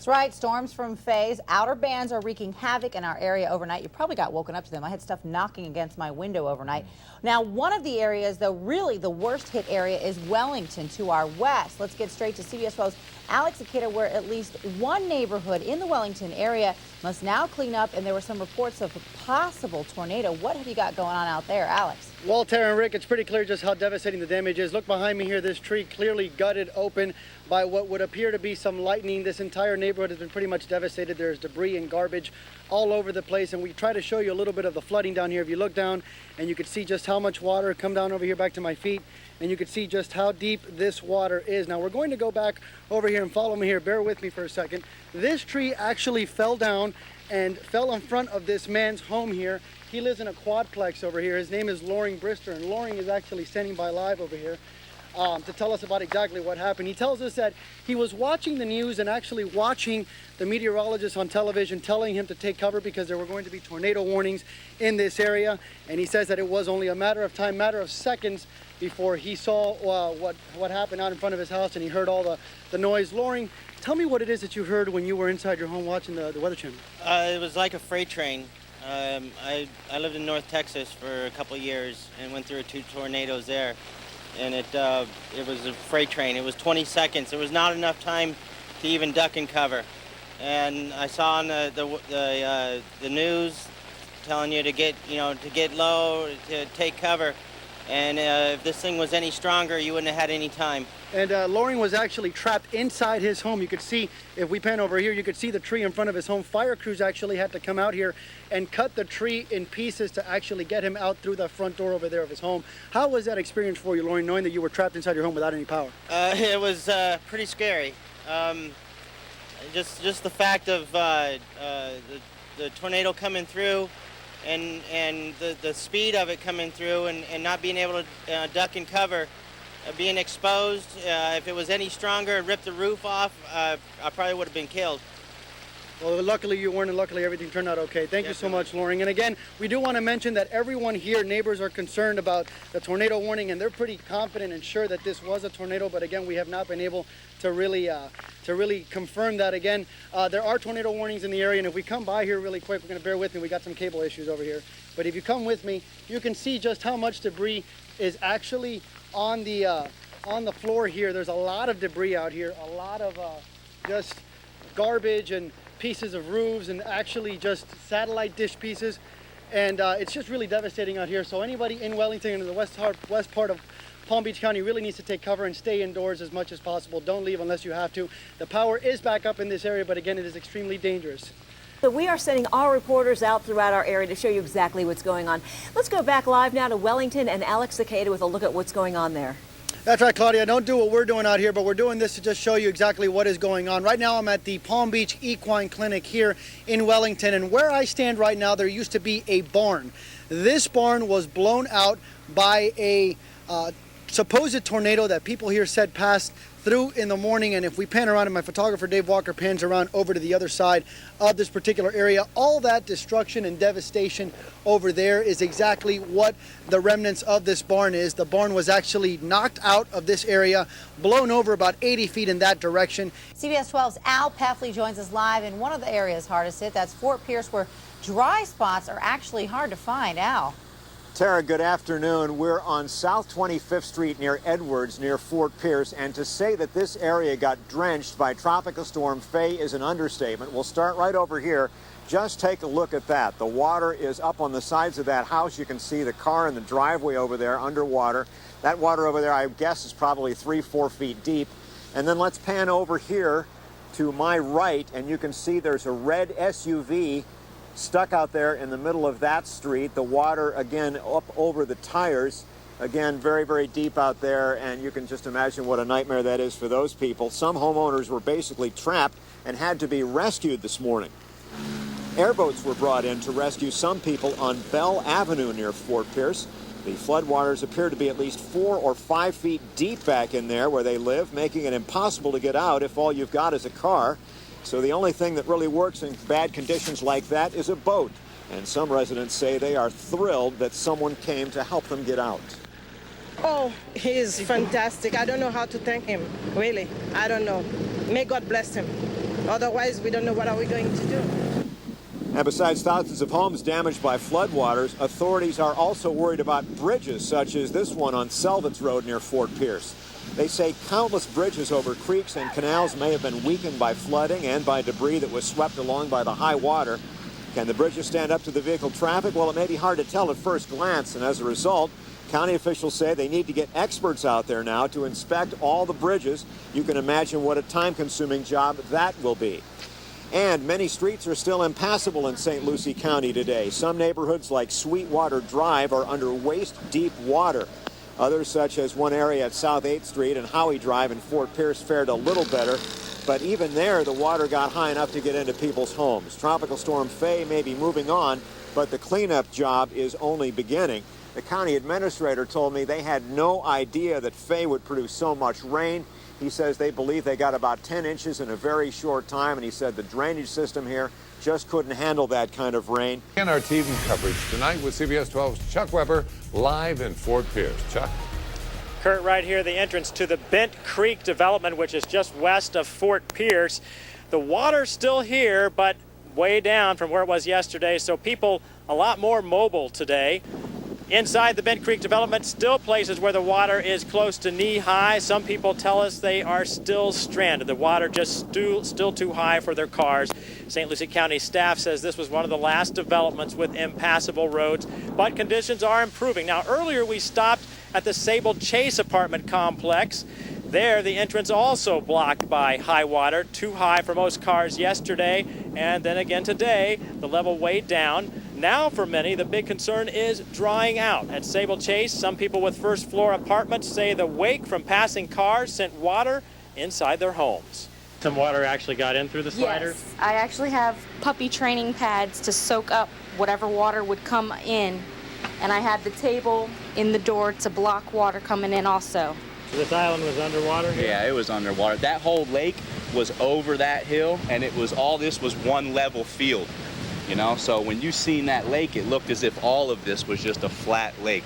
right. Storms from Fay's outer bands are wreaking havoc in our area overnight. You probably got woken up to them. I had stuff knocking against my window overnight. Now, one of the areas, though, really the worst hit area is Wellington to our west. Let's get straight to CBS 12's Alex Akita, where at least one neighborhood in the Wellington area must now clean up, and there were some reports of a possible tornado. What have you got going on out there, Alex? Well, Tara and Rick, it's pretty clear just how devastating the damage is. Look behind me here, this tree clearly gutted open by what would appear to be some lightning. This entire neighborhood has been pretty much devastated. There's debris and garbage all over the place, and we try to show you a little bit of the flooding down here. If you look down, and you can see just how much water come down over here back to my feet, and you can see just how deep this water is. Now, we're going to go back over here and follow me here. Bear with me for a second. This tree actually fell down and fell in front of this man's home here. He lives in a quadplex over here. His name is Loring Brister, and Loring is actually standing by live over here to tell us about exactly what happened. He tells us that he was watching the news and actually watching the meteorologist on television telling him to take cover because there were going to be tornado warnings in this area. And he says that it was only a matter of time, matter of seconds, before he saw what happened out in front of his house, and he heard all the noise. Loring, tell me what it is that you heard when you were inside your home watching the Weather Channel. It was like a freight train. I lived in North Texas for a couple of years and went through 2 tornadoes there, and it was a freight train. It was 20 seconds. There was not enough time to even duck and cover. And I saw on the news telling you to get low, to take cover. And if this thing was any stronger, you wouldn't have had any time. And Loring was actually trapped inside his home. You could see, if we pan over here, you could see the tree in front of his home. Fire crews actually had to come out here and cut the tree in pieces to actually get him out through the front door over there of his home. How was that experience for you, Loring, knowing that you were trapped inside your home without any power? It was pretty scary. Just the fact of the tornado coming through, and the speed of it coming through, and not being able to duck and cover, being exposed. If it was any stronger and ripped the roof off, I probably would have been killed. Well, luckily you weren't, and luckily everything turned out okay. Thank you so much, Loring. And again, we do want to mention that everyone here, neighbors, are concerned about the tornado warning, and they're pretty confident and sure that this was a tornado. But again, we have not been able to really confirm that. Again, there are tornado warnings in the area, and if we come by here really quick, we're going to bear with me. We got some cable issues over here. But if you come with me, you can see just how much debris is actually on the floor here. There's a lot of debris out here, a lot of just garbage and pieces of roofs, and actually just satellite dish pieces, and it's just really devastating out here. So anybody in Wellington and the west part of Palm Beach County really needs to take cover and stay indoors as much as possible. Don't leave unless you have to. The power is back up in this area, but again, it is extremely dangerous. So we are sending our reporters out throughout our area to show you exactly what's going on. Let's go back live now to Wellington and Alex Akita with a look at what's going on there. That's right, Claudia. Don't do what we're doing out here, but we're doing this to just show you exactly what is going on. Right now, I'm at the Palm Beach Equine Clinic here in Wellington, and where I stand right now, there used to be a barn. This barn was blown out by a supposed tornado that people here said passed through in the morning. And if we pan around, and my photographer Dave Walker pans around over to the other side of this particular area, all that destruction and devastation over there is exactly what the remnants of this barn is. The barn was actually knocked out of this area, blown over about 80 feet in that direction. CBS 12's Al Peffley joins us live in one of the areas hardest hit. That's Fort Pierce, where dry spots are actually hard to find. Al. Tara, good afternoon. We're on South 25th Street near Edwards, near Fort Pierce, and to say that this area got drenched by Tropical Storm Fay is an understatement. We'll start right over here. Just take a look at that. The water is up on the sides of that house. You can see the car in the driveway over there underwater. That water over there, I guess, is probably 3-4 feet deep. And then let's pan over here to my right, and you can see there's a red SUV stuck out there in the middle of that street. The water, again, up over the tires. Again, very, very deep out there, and you can just imagine what a nightmare that is for those people. Some homeowners were basically trapped and had to be rescued this morning. Airboats were brought in to rescue some people on Bell Avenue near Fort Pierce. The floodwaters appear to be at least 4 or 5 feet deep back in there where they live, making it impossible to get out if all you've got is a car. So the only thing that really works in bad conditions like that is a boat. And some residents say they are thrilled that someone came to help them get out. Oh, he is fantastic. I don't know how to thank him, really. I don't know. May God bless him. Otherwise, we don't know what are we going to do. And besides thousands of homes damaged by floodwaters, authorities are also worried about bridges such as this one on Selvets Road near Fort Pierce. They say countless bridges over creeks and canals may have been weakened by flooding and by debris that was swept along by the high water. Can the bridges stand up to the vehicle traffic? Well, it may be hard to tell at first glance, and as a result, county officials say they need to get experts out there now to inspect all the bridges. You can imagine what a time-consuming job that will be. And many streets are still impassable in St. Lucie County today. Some neighborhoods like Sweetwater Drive are under waist-deep water. Others, such as one area at South 8th Street and Howie Drive in Fort Pierce, fared a little better. But even there, the water got high enough to get into people's homes. Tropical Storm Fay may be moving on, but the cleanup job is only beginning. The county administrator told me they had no idea that Fay would produce so much rain. He says they believe they got about 10 inches in a very short time, and he said the drainage system here just couldn't handle that kind of rain. And our TV coverage tonight with CBS 12's Chuck Weber live in Fort Pierce. Chuck? Kurt, right here, the entrance to the Bent Creek development, which is just west of Fort Pierce. The water's still here, but way down from where it was yesterday, so people a lot more mobile today. Inside the Bent Creek development, still places where the water is close to knee-high. Some people tell us they are still stranded. The water just still too high for their cars. St. Lucie County staff says this was one of the last developments with impassable roads, but conditions are improving. Now, earlier we stopped at the Sable Chase apartment complex. There, the entrance also blocked by high water, too high for most cars yesterday, and then again today, the level way down. Now, for many, the big concern is drying out. At Sable Chase, some people with first-floor apartments say the wake from passing cars sent water inside their homes. Some water actually got in through the slider? Yes, I actually have puppy training pads to soak up whatever water would come in, and I had the table in the door to block water coming in also. This island was underwater here? Yeah, it was underwater. That whole lake was over that hill, and it was all this was one level field. You know, so when you seen that lake, it looked as if all of this was just a flat lake.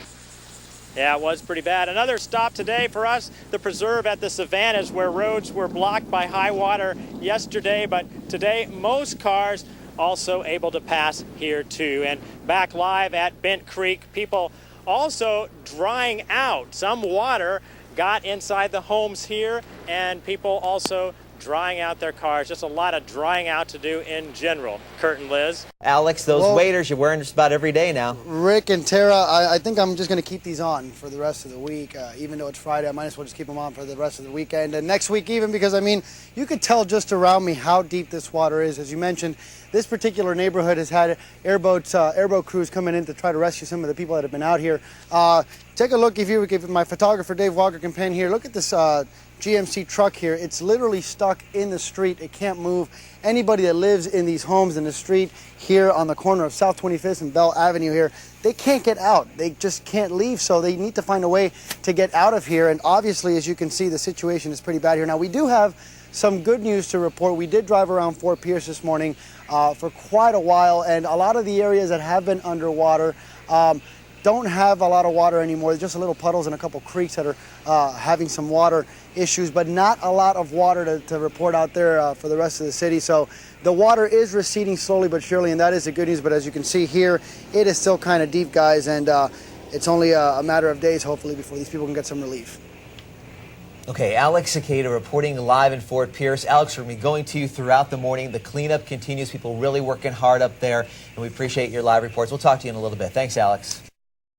Yeah, it was pretty bad. Another stop today for us, the preserve at the Savannas, where roads were blocked by high water yesterday, but today most cars also able to pass here too. And back live at Bent Creek, people also drying out. Some water got inside the homes here, and people also drying out their cars. Just a lot of drying out to do in general. Kurt and Liz. Alex, those waders you're wearing just about every day now. Rick and Tara, I think I'm just going to keep these on for the rest of the week. Even though it's Friday, I might as well just keep them on for the rest of the weekend and next week even, because I mean, you could tell just around me how deep this water is. As you mentioned, this particular neighborhood has had airboat crews coming in to try to rescue some of the people that have been out here. Take a look, if my photographer Dave Walker can pan here, look at this GMC truck here. It's literally stuck in the street. It can't move. Anybody that lives in these homes in the street here on the corner of South 25th and Bell Avenue here, they can't get out. They just can't leave, so they need to find a way to get out of here. And obviously, as you can see, the situation is pretty bad here. Now, we do have some good news to report. We did drive around Fort Pierce this morning for quite a while, and a lot of the areas that have been underwater don't have a lot of water anymore. There's just a little puddles and a couple creeks that are having some water issues, but not a lot of water to report out there for the rest of the city. So the water is receding slowly but surely, and that is the good news. But as you can see here, it is still kind of deep, guys, and it's only a matter of days, hopefully, before these people can get some relief. Okay, Alex Cicada reporting live in Fort Pierce. Alex, we're going to be going to you throughout the morning. The cleanup continues. People really working hard up there, and we appreciate your live reports. We'll talk to you in a little bit. Thanks, Alex.